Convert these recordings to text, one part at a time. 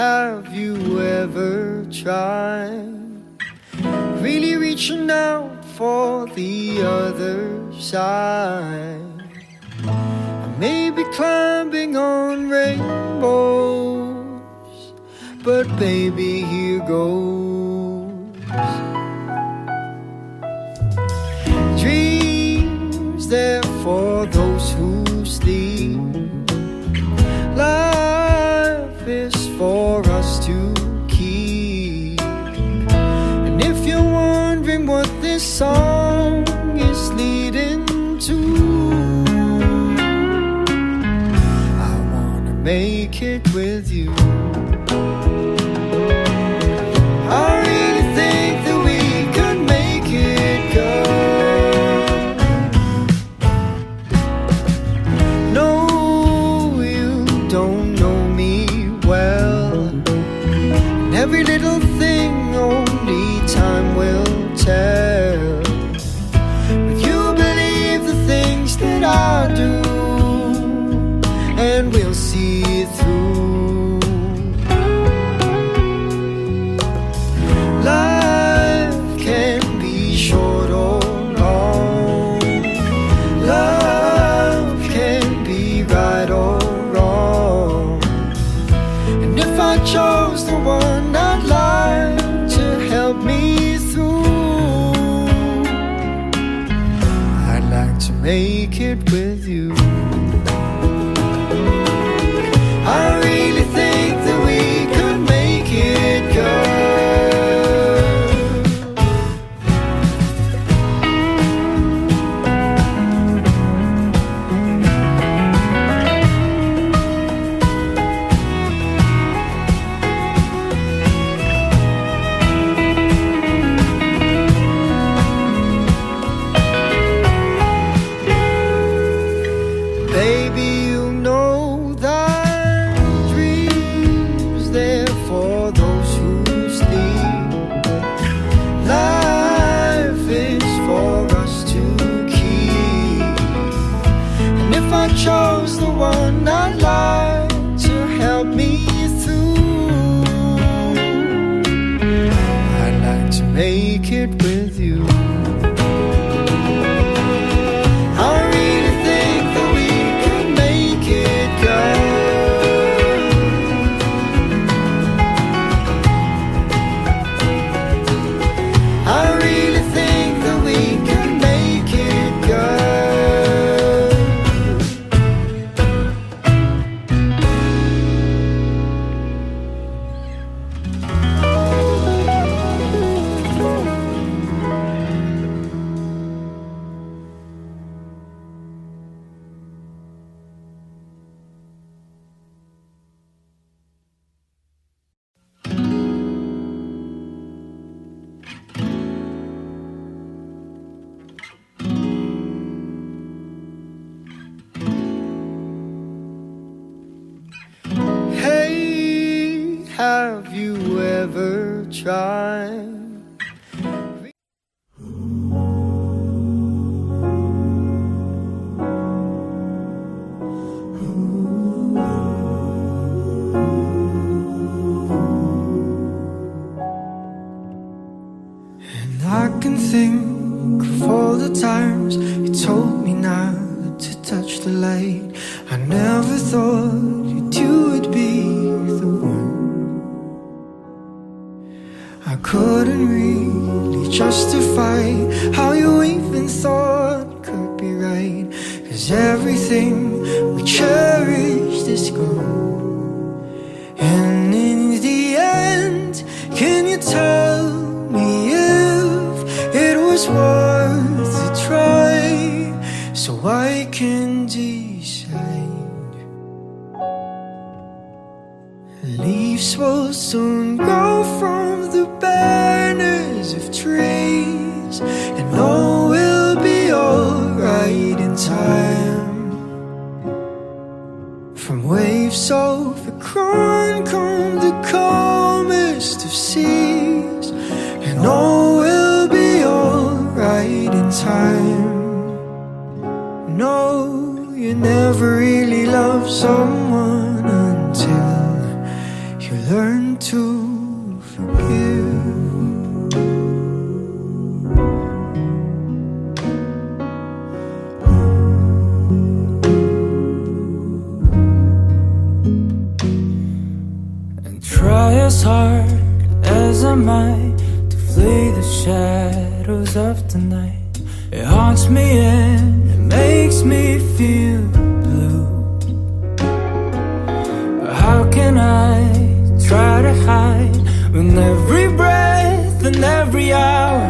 have you ever tried really reaching out for the other side? I may be climbing on rainbows, but baby, here goes. Dreams there for those who sleep. Life is for us to keep. And if you're wondering what this song is leading to, I wanna make it with you. I really think that we could make it, girl. No, you don't know me well, and every little thing only time will tell. But you believe the things that I do, and we'll see it through. Life can be short or long. Love can be right or wrong. And if I chose the one I'd like to help me through, I'd like to make it with you. I really think that we could make it, girl. Baby, you know that dreams there for those who sleep. Life is for us to keep. And if I chose the one I'd like to help me through, I'd like to make it with you. I really think that we could make it, girl. I really think that we could make it, girl. Hey, have you ever tried? And I can think of all the times you told me not to touch the light. I never thought you would be the one. I couldn't really justify how you even thought could be right, 'cause everything we cherished is gone. And in the end, can you tell me if it was worth a try, so I can decide? Leaves will soon grow from the banners of trees, and all will be alright in time. From waves overgrown come the calmest of seas, and all will be alright in time. No, you never really loved someone until you learn to forgive. And try as hard as I might to flee the shadows of the night. It haunts me and it makes me feel blue. How can I try to hide when every breath and every hour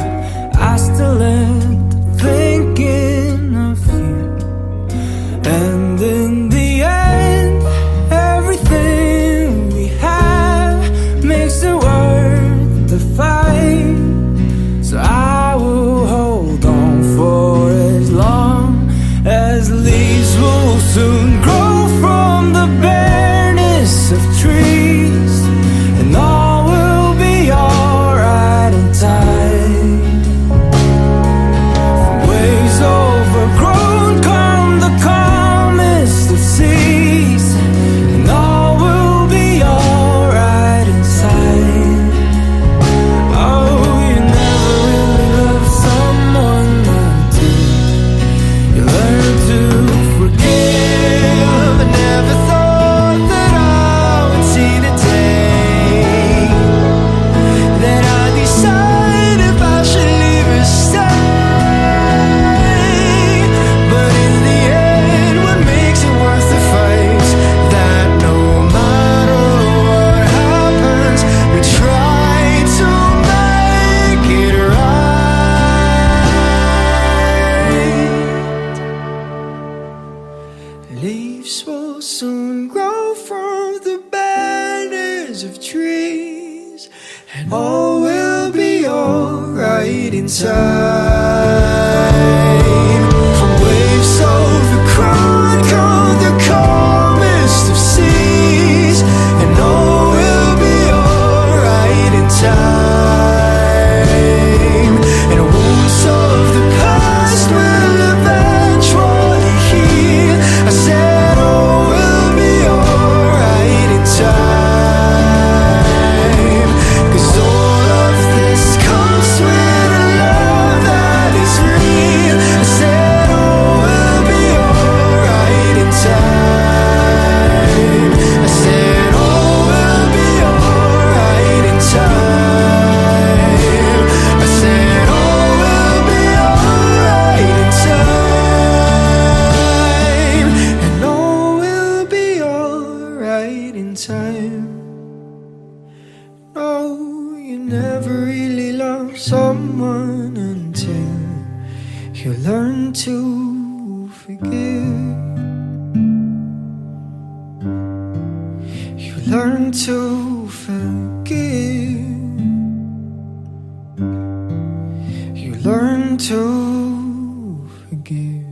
I still end up thinking of you? And in the end, everything we have makes it worth the fight. So I will hold on for as long as leaves will soon grow from the bareness of trees, and all will be alright in time. From waves overgrown come the calmest of seas, and all will be alright inside. Oh, you never really love someone until you learn to forgive. I never thought that I would see the day that I decide if I should leave or stay. But in the end, what makes it worth the fight? That no matter what happens, we try to make it right. Leaves will soon grow from the banners of trees, and all will be alright in time. From waves overgrown come the calmest of seas, and all will be alright in time. And wounds of the past will eventually heal. I said all will be alright in time. 'Cause all of this comes with a love that is real. I said all will be alright in time. I said all will be alright in time. I said all will be alright in time. And all will be alright in time. No, you never really love someone until you learn to forgive. You learn to forgive. You learn to forgive.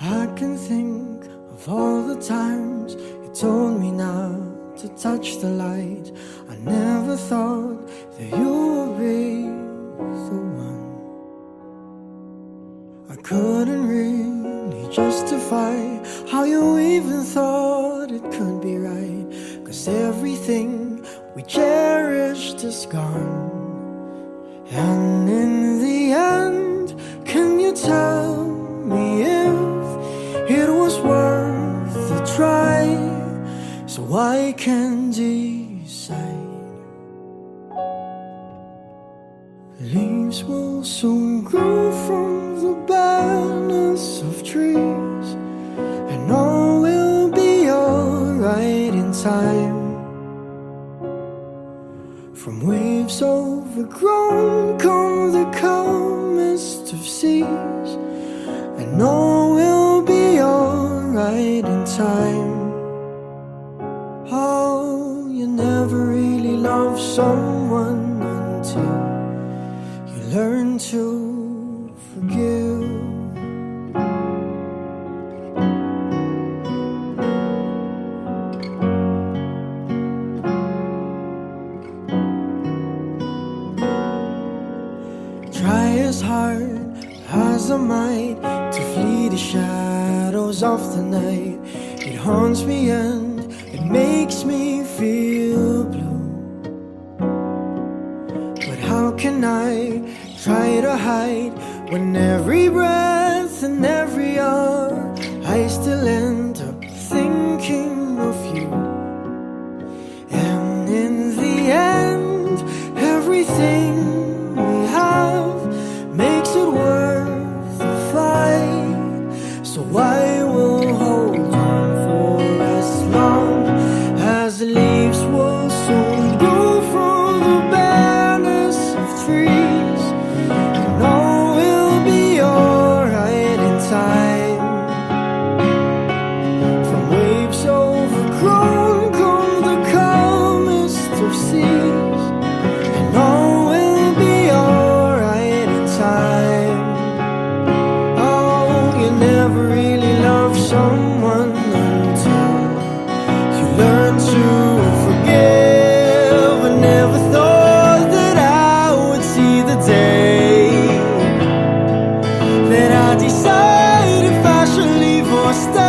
I can think of all the times you told me not to touch the light. I never thought that you would be the one. I couldn't really justify how you even thought it could be right, 'cause everything we cherished is gone. And in the end, can you tell me if it was worth the try, so I can decide? Leaves will soon grow from the barrenness of trees, and all will be alright time. From waves overgrown come the calmest of seas, and all will be alright in time. Oh, you never really love someone until you learn to forgive. Try as hard as I might to flee the shadows of the night. It haunts me and it makes me feel blue. But how can I try to hide when every breath and every hour I still end up thinking of you? And in the end, everything we have makes it worth the fight. So I will hold on for as long as the leaves will soon grow from the bareness of trees, and all will be alright in time. From waves overgrown come the calmest of seas, and all will be alright in time. Oh, you never really love someone until you learn to forgive. I never thought that I would see the day that I decide if I should leave or stay.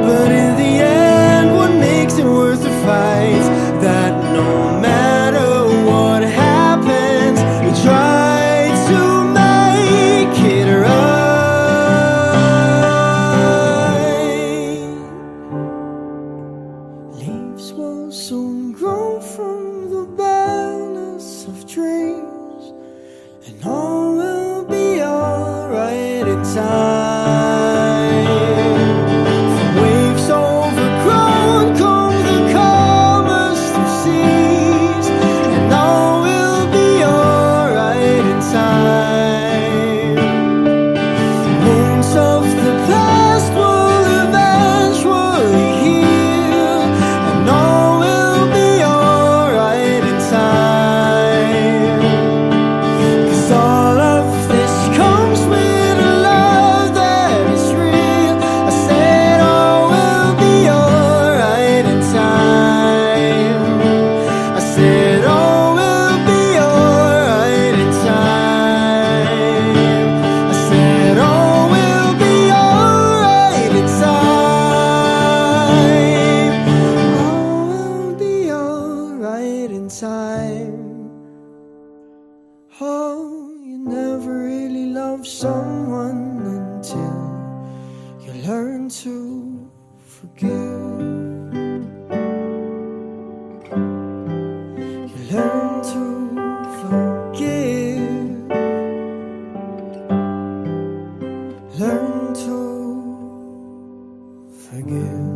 But in the end, what makes it worth the fight? That no matter what happens, we try to make it right. Leaves will soon grow from the bareness of trees, and all will be alright in time. From waves overgrown come the calmest of seas, and all will be alright in time. Wounds of the past will eventually heal, and all will be alright in time. 'Cause all of this comes with a love that is real. I said all will be alright in time. I said all will be alright in time. I said all will be alright in time. All will be alright in time. Oh, you never really love someone until you learn to forgive. You learn to forgive. Learn to forgive.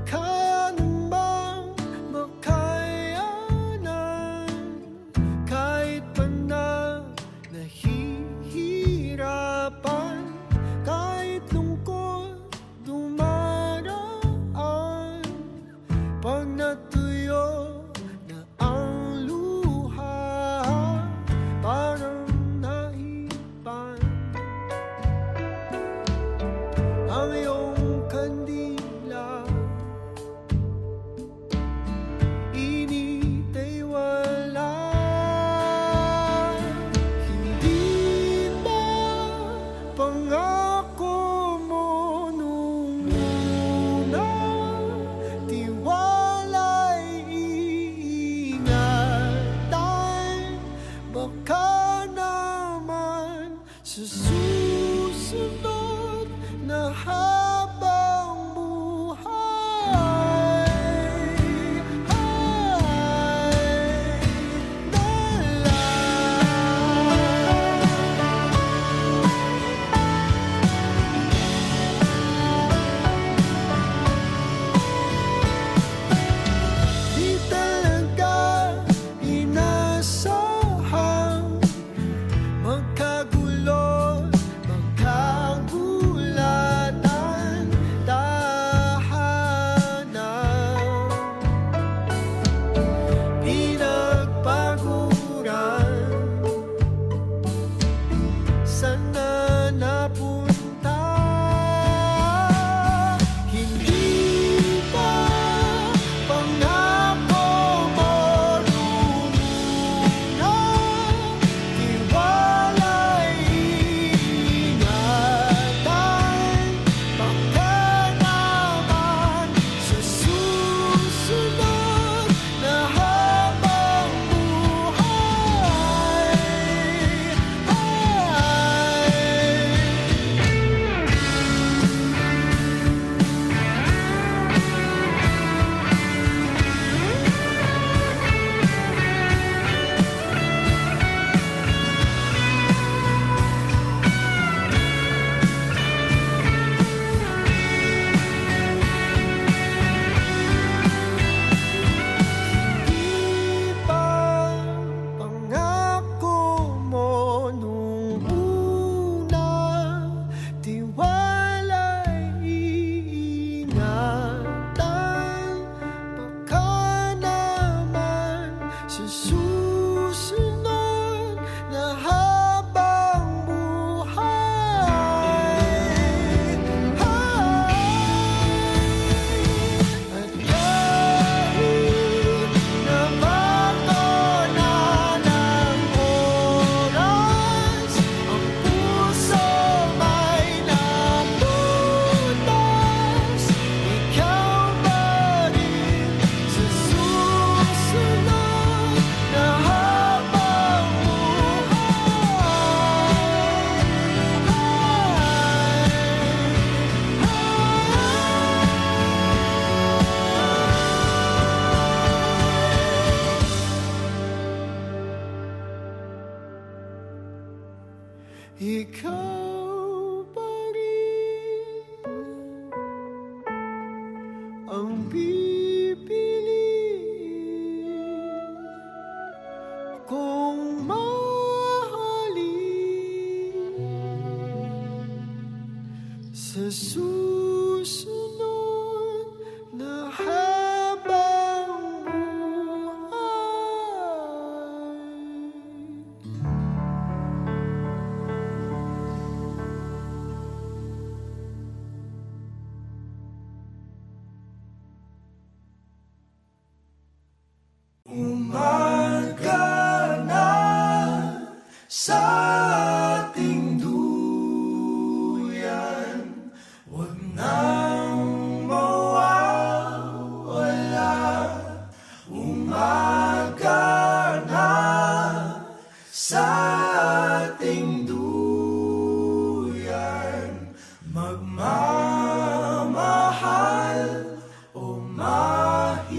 Kayanan bang makayanan kahit pa na nahihirapan, kahit lungkot dumaraan, pag natuyo na ang luha, parang naipan ang iyong kandila. ikaw pa rin ang pipiliin kong mahalin sa susunod na habang umaga na sa ating duyan, huwag nang mawawala. Umaga na sa ating duyan, magmamahal o mahiwaga.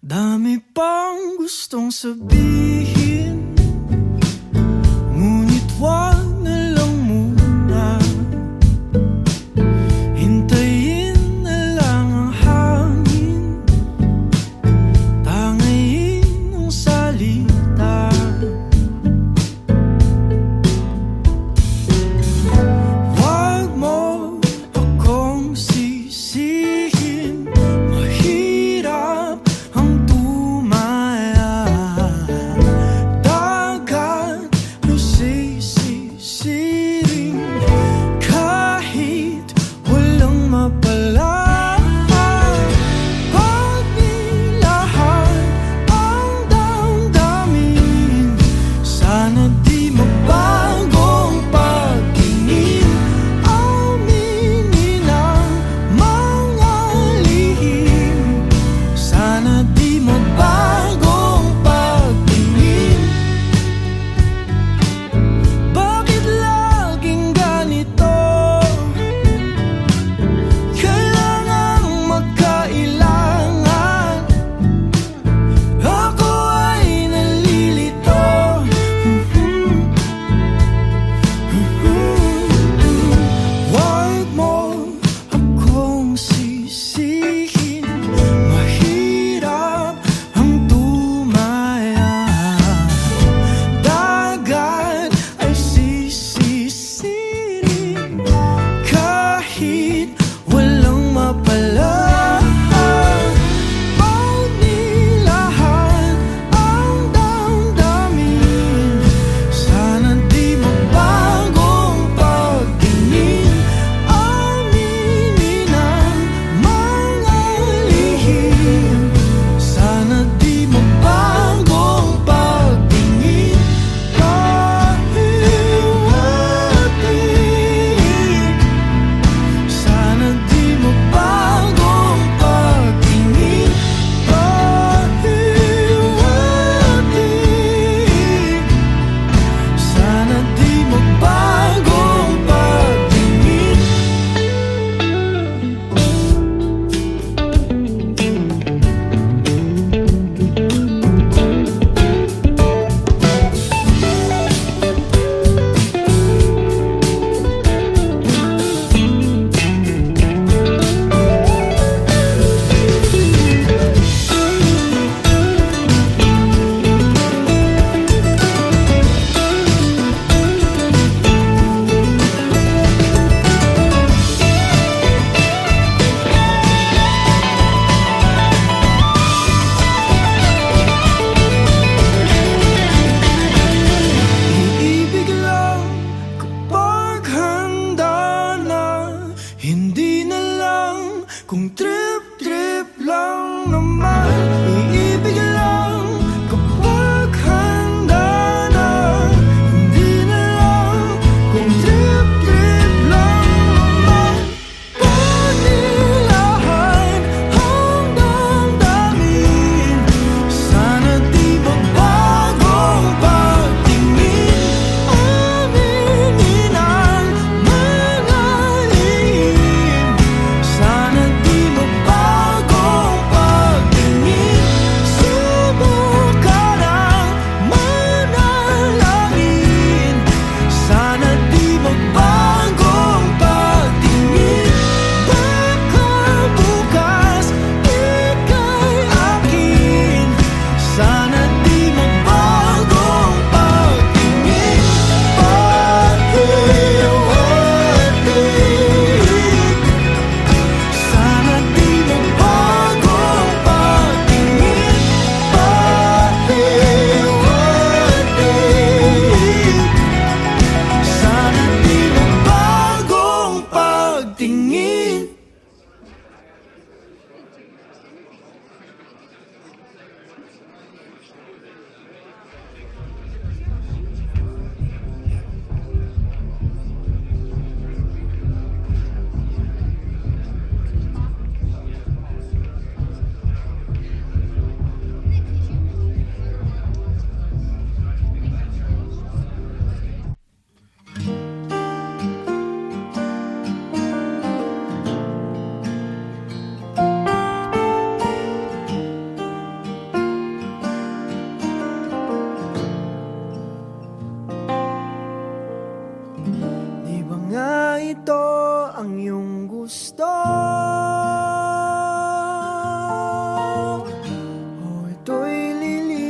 Dami pang gustong sabihin, ngunit wag na lang muna. Hintayin na lang ang hangin, tangayin ang salita. Wag mo akong sisihin, mahirap ang tumaya.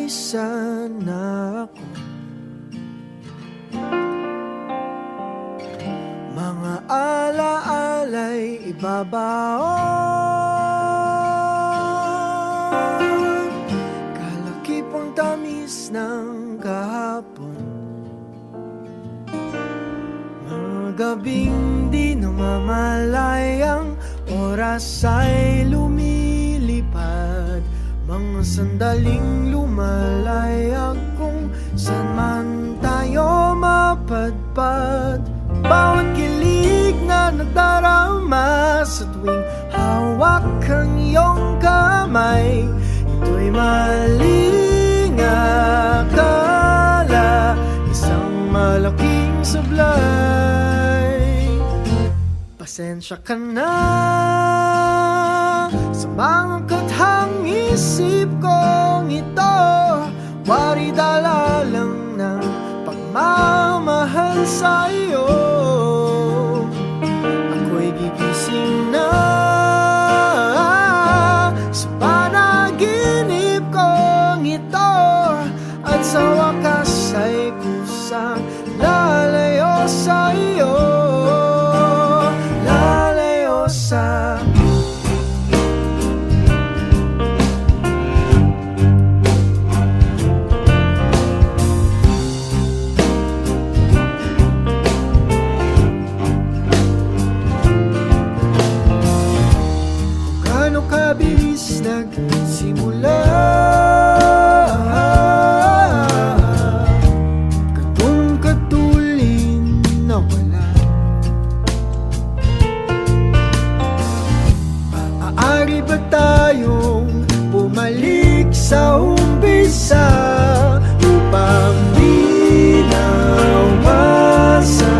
lilisan ako. Mga alaala'y ibabaon, kalakipang tamis ng kahapon. Mga gabing di namamalayang oras ay lumilipad, mga sandaling lumalayag kung saan man tayo mapadpad. Bawat kilig na nagdarama sa tuwing hawak ang iyong kamay, ito'y maling akala, isang malaking sablay. Pasensya ka na sa mga kathang isip kong ito, wari dala lang ng pagmamahal sa iyo. Ako'y gigising na sa panaginip kong ito, at sa wakas ay kusang lalayo sa iyo, lalayo sa kabilis nagsimula, ganun katulin na wala. Maaari ba tayong bumalik sa umpisa upang di nawasa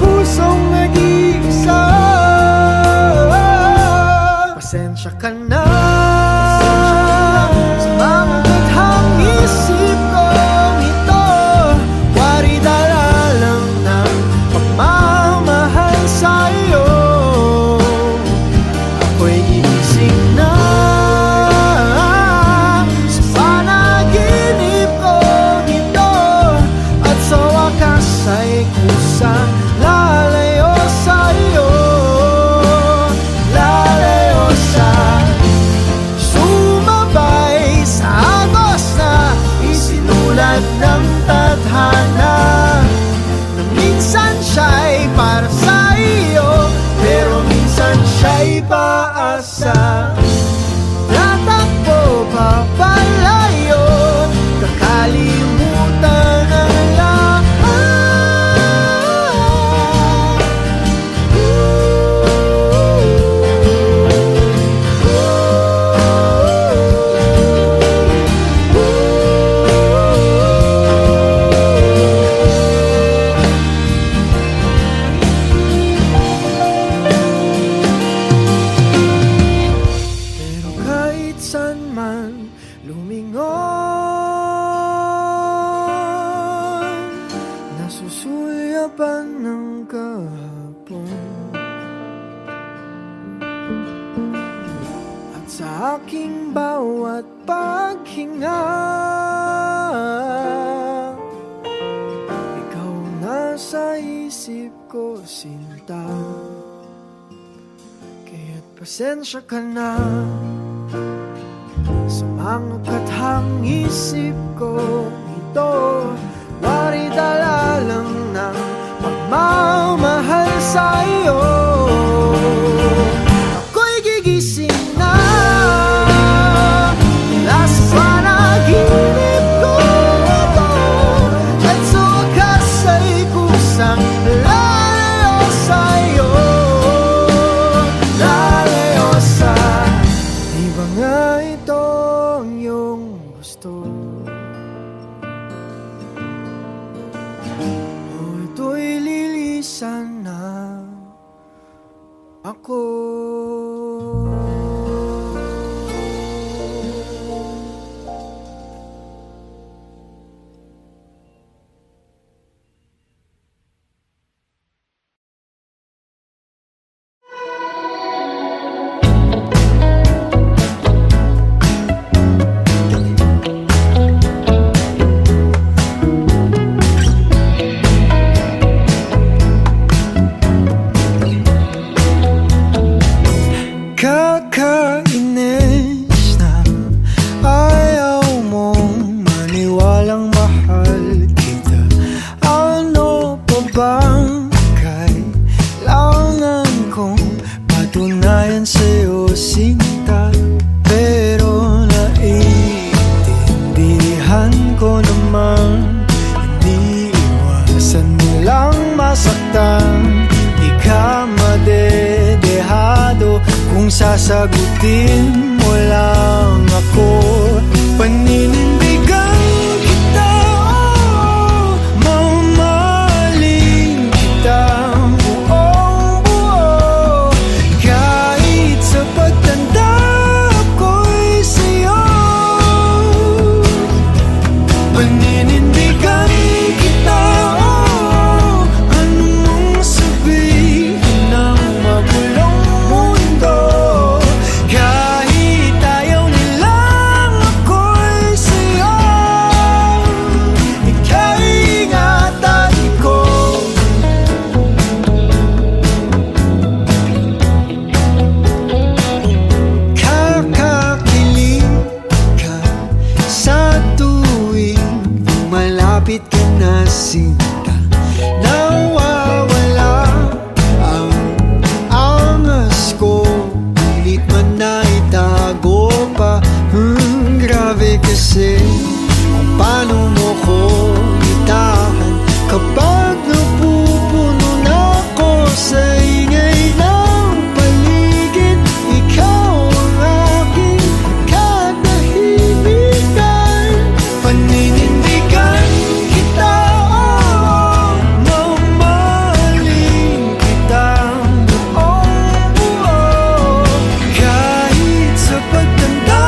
pusong nag-iisa? Pasensya ka na sa mga kathang isip kong ito, wari dala lang ng pagmamahal sa iyo. Ako'y gigising na sa panaginip kong ito, at sa wakas ay kusang lalayo sa iyo, sumabay sa agos na isinulat ng tadhana, na minsan siya'y para sa iyo, pero minsan siya'y paasa. Tatakbo papalayo, kakalimutan ang lahat. Nasusulyapan ng kahapon, at sa aking bawat paghinga, ikaw nasa isip ko, sinta. Kaya't pasensya ka na sa mga kathang isip ko ito, wari dala lang ng pagmamahal sa iyo. Ako'y gigising na mula sa panaginip ko ito, at sa wakas ay kusang lalayo sa iyo, lalayo sa di ba nga ito ang iyong gusto? Ito'y lilisan na ako. din mo lang ako. Paninindigan kita, mamahalin kita buong buo. Kahit sa pagtanda ko'y sa'yo. Paninindigan kita, anong sabihin ng magulong mundo. Kahit ayaw nilang ako'y sa'yo, ika'y ingatan ko. Kakakilig ka sa tuwing malapit ka na, sinta. Nawawala ang angas ko, pilit man na itago pa. Grabe kasi kung paano mo ko itahan kapag napupuno na ako sa ingay ng paligid. Ikaw ang aking katahimikan. Paninindigan kita, mamahalin kita buong buo. Kahit sa pagtanda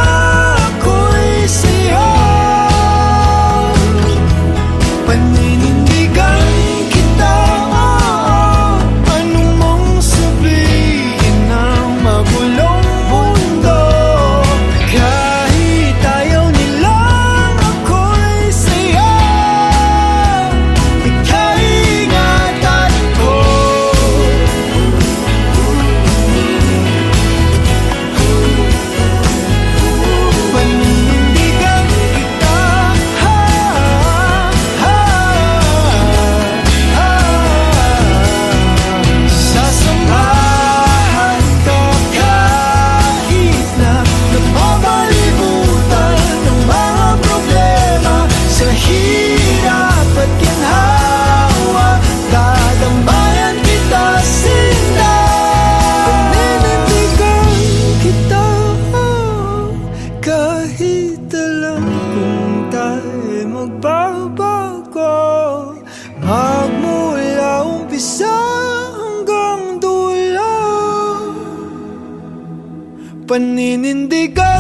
ko'y sa'yo. Paninindigan kita, anong mong sabihin ng magulong mundo. Kahit ayaw nilang ako'y sa'yo, ika'y ingatan ko. Paninindigan kita, sasamahan ka kahit na napapalibutan ng mga problema. Sa hirap at ginhawa, dadambayan kita, sinta. Paninindigan kita, kahit alam kung tayo'y magbabago, magmula umpisa hanggang dulo. Paninindigan